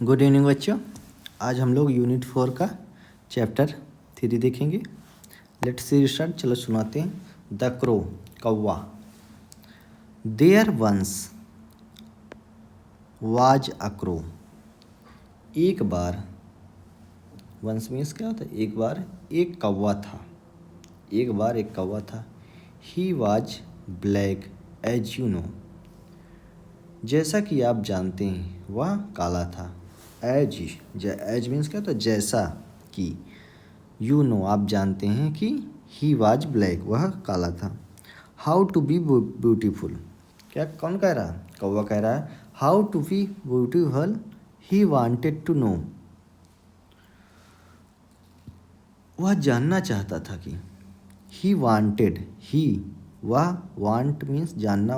Good evening बच्चों। आज हम लोग यूनिट 4 का चैप्टर 3 देखेंगे। Let's see start. चलो सुनाते हैं। द क्रो, कौवा। There once was a crow. एक बार, वंस मीन्स क्या होता है? एक बार एक कौवा था। एक बार एक कौवा था। He was black as you know. जैसा कि आप जानते हैं वह काला था। एज मीन्स क्या होता है? जैसा कि। यू नो आप जानते हैं कि। ही वाज ब्लैक वह काला था। How to be beautiful. क्या कौन कह रहा है? कौवा कह रहा है। How to be beautiful he wanted to know. वह जानना चाहता था कि। ही वांटेड, ही, वह, वांट मीन्स जानना,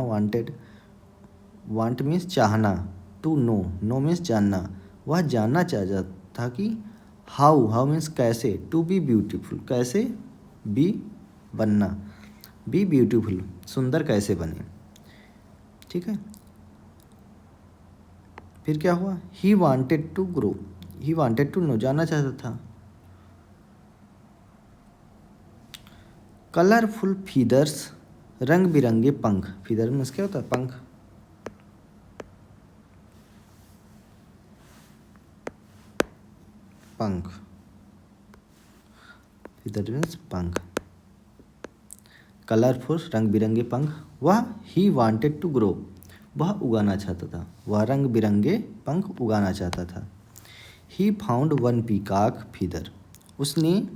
वांट मीन्स चाहना, टू नो, नो मीन्स जानना। वह जानना चाहता था कि हाउ मीन्स कैसे, टू बी ब्यूटीफुल कैसे, बी बनना, बी ब्यूटीफुल सुंदर कैसे बने। ठीक है। फिर क्या हुआ? ही wanted to grow, he wanted to know जानना चाहता था। कलरफुल फीदर्स, रंग बिरंगे पंख। फीदर मीन्स क्या होता है? पंख। पंख, फीदर मीन्स पंख। कलरफुल रंग बिरंगे पंख। वह ही वांटेड टू ग्रो, वह उगाना चाहता था, वह रंग बिरंगे पंख उगाना चाहता था। He found one peacock feather, उसने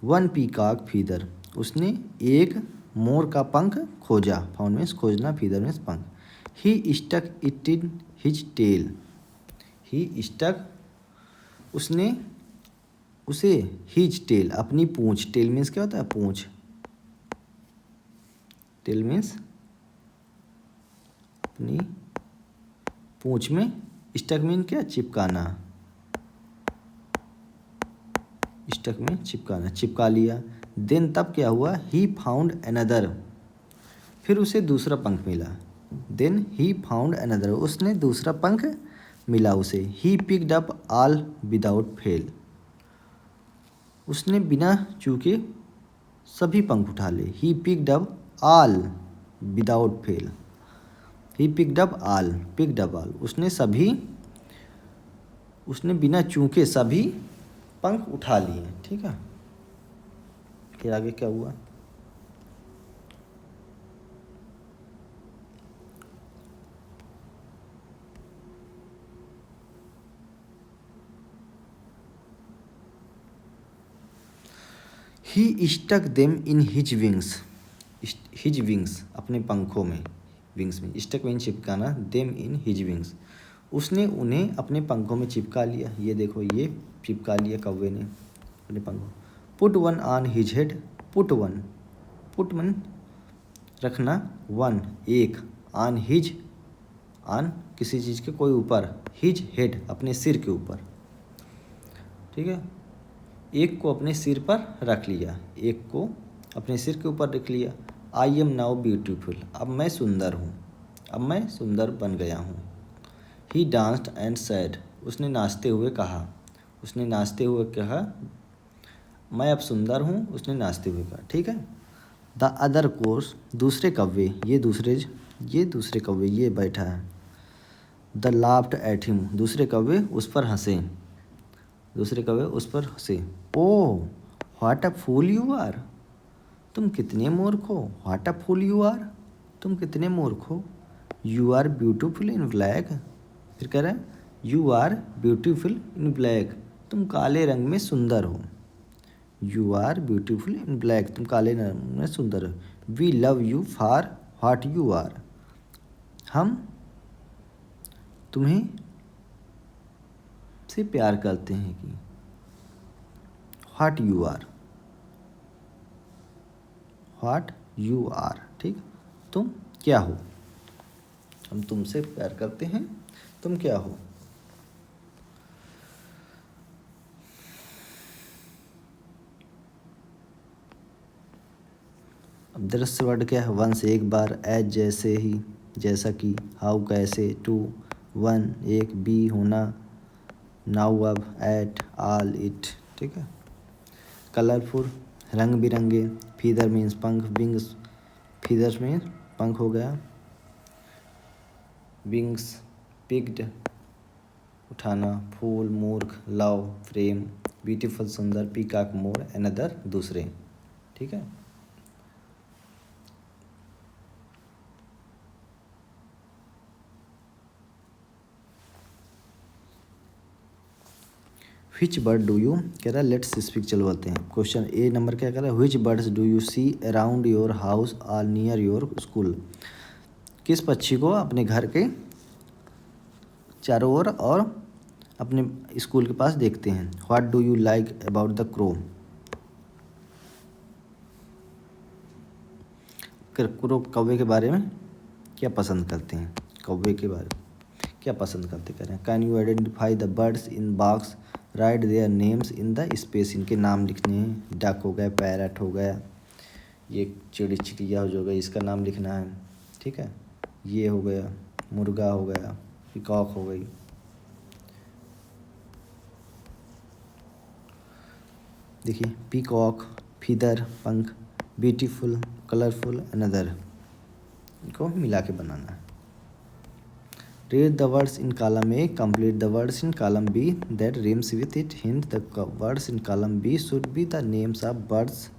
वन पीकॉक फीदर, उसने एक मोर का पंख खोजा। फाउंड मीन्स खोजना, फीदर मीन्स पंख। He stuck it in his tail, he stuck उसने उसे हिज टेल अपनी पूंछ। टेल मीन्स क्या होता है? पूंछ। टेल मीन्स अपनी पूंछ में। स्टक मीन क्या? चिपकाना। स्टक में चिपकाना, चिपका लिया। देन तब क्या हुआ? ही फाउंड अनदर, फिर उसे दूसरा पंख मिला। देन ही फाउंड अनदर, उसने दूसरा पंख मिला उसे। He picked up all without fail, उसने बिना चूके सभी पंख उठा ले। He picked up all without fail, he picked up all, उसने बिना चूके सभी पंख उठा लिए। ठीक है। फिर आगे क्या हुआ? He stuck them in his wings, his wings अपने पंखों में, विंग्स में। स्टक मीन चिपकाना, देम इन हिज विंग्स, उसने उन्हें अपने पंखों में चिपका लिया। ये देखो, ये चिपका लिया कौवे ने अपने पंखों। Put one on his head, put मन रखना, वन एक, ऑन हिज, ऑन किसी चीज़ के कोई ऊपर, हिज हेड अपने सिर के ऊपर। ठीक है। एक को अपने सिर पर रख लिया, एक को अपने सिर के ऊपर रख लिया। आई एम नाउ ब्यूटीफुल, अब मैं सुंदर हूँ, अब मैं सुंदर बन गया हूँ। ही डांस्ड एंड सैड, उसने नाचते हुए कहा, मैं अब सुंदर हूँ, उसने नाचते हुए कहा। ठीक है। द अदर कोर्स, दूसरे कौवे, ये दूसरे कौवे ये बैठा है। द लाफ्ड एट हिम, दूसरे कौवे उस पर हंसे, oh what a fool you are, तुम कितने मूर्ख हो। What a fool you are, तुम कितने मूर्ख हो। You are beautiful in black, फिर कह रहा है you are beautiful in black, तुम काले रंग में सुंदर हो। You are beautiful in black, तुम काले रंग में सुंदर हो। We love you for what you are, हम तुम्हें से प्यार करते हैं कि व्हाट यू आर, ठीक, तुम क्या हो, हम तुमसे प्यार करते हैं, तुम क्या हो। अब दृश्य वर्ड क्या है? वंस एक बार, एज जैसे ही, जैसा कि, हाउ कैसे, टू वन एक, बी होना, नाउ अब, एट, आल, इट, ठीक है। कलरफुल रंग बिरंगे, फीदर मीन्स पंख, विंग्स फीदर्स में पंख हो गया, विंग्स पिक्ड उठाना, फूल मूर्ख, लव प्रेम, ब्यूटीफुल सुंदर, पीकॉक मोर, अनदर दूसरे, ठीक है। विच बर्ड डू यू, कह रहा है लेट्स स्पीक, चलो आते हैं। क्वेश्चन ए नंबर क्या कह रहा है, which birds do you see around your house are near your school, किस पक्षी को अपने घर के चारों ओर और अपने स्कूल के पास देखते हैं। What do you like about the crow, crow कौवे के बारे में क्या पसंद करते हैं, कौवे के बारे में क्या पसंद करते कह रहे हैं। Can you identify the birds in box, right their names in the space, इनके नाम लिखने हैं। डक हो गया, पैरट हो गया, ये चिड़िया हो गई, इसका नाम लिखना है, ठीक है। ये हो गया, मुर्गा हो गया, पिकॉक हो गई। देखिए पीकॉक फीदर पंख, ब्यूटीफुल कलरफुल अनदर, इनको मिला के बनाना है। Read the words in column A, complete the words in column B that rhymes with it, hint the words in column B should be the names of birds,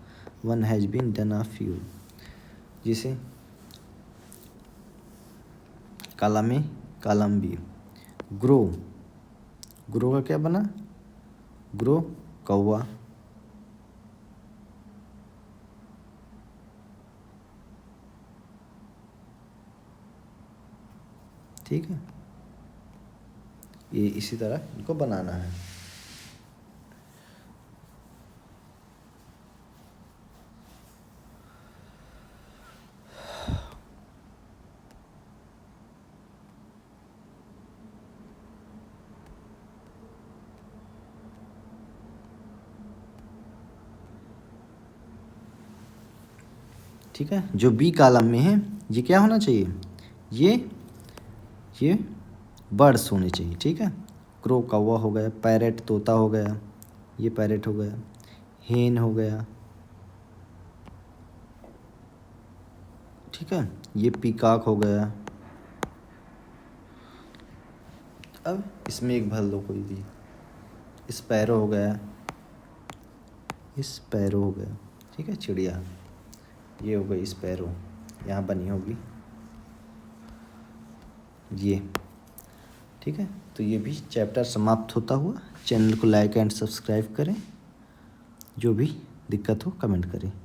one has been done of you. जैसे column A column B, grow, grow का क्या बना, grow कौवा, ठीक है। ये इसी तरह इनको बनाना है। ठीक है, जो बी कॉलम में है ये क्या होना चाहिए, ये बर्ड्स होने चाहिए, ठीक है। क्रो कौवा हो गया, पैरेट तोता हो गया, ये पैरेट हो गया, हेन हो गया, ठीक है। ये पीकॉक हो गया। अब इसमें एक भर लो कोई भी, स्पैरो हो गया, स्पैरो हो गया, ठीक है, चिड़िया, ये हो गई स्पैरो, यहाँ बनी होगी ये, ठीक है। तो ये भी चैप्टर समाप्त होता हुआ। चैनल को लाइक एंड सब्सक्राइब करें, जो भी दिक्कत हो कमेंट करें।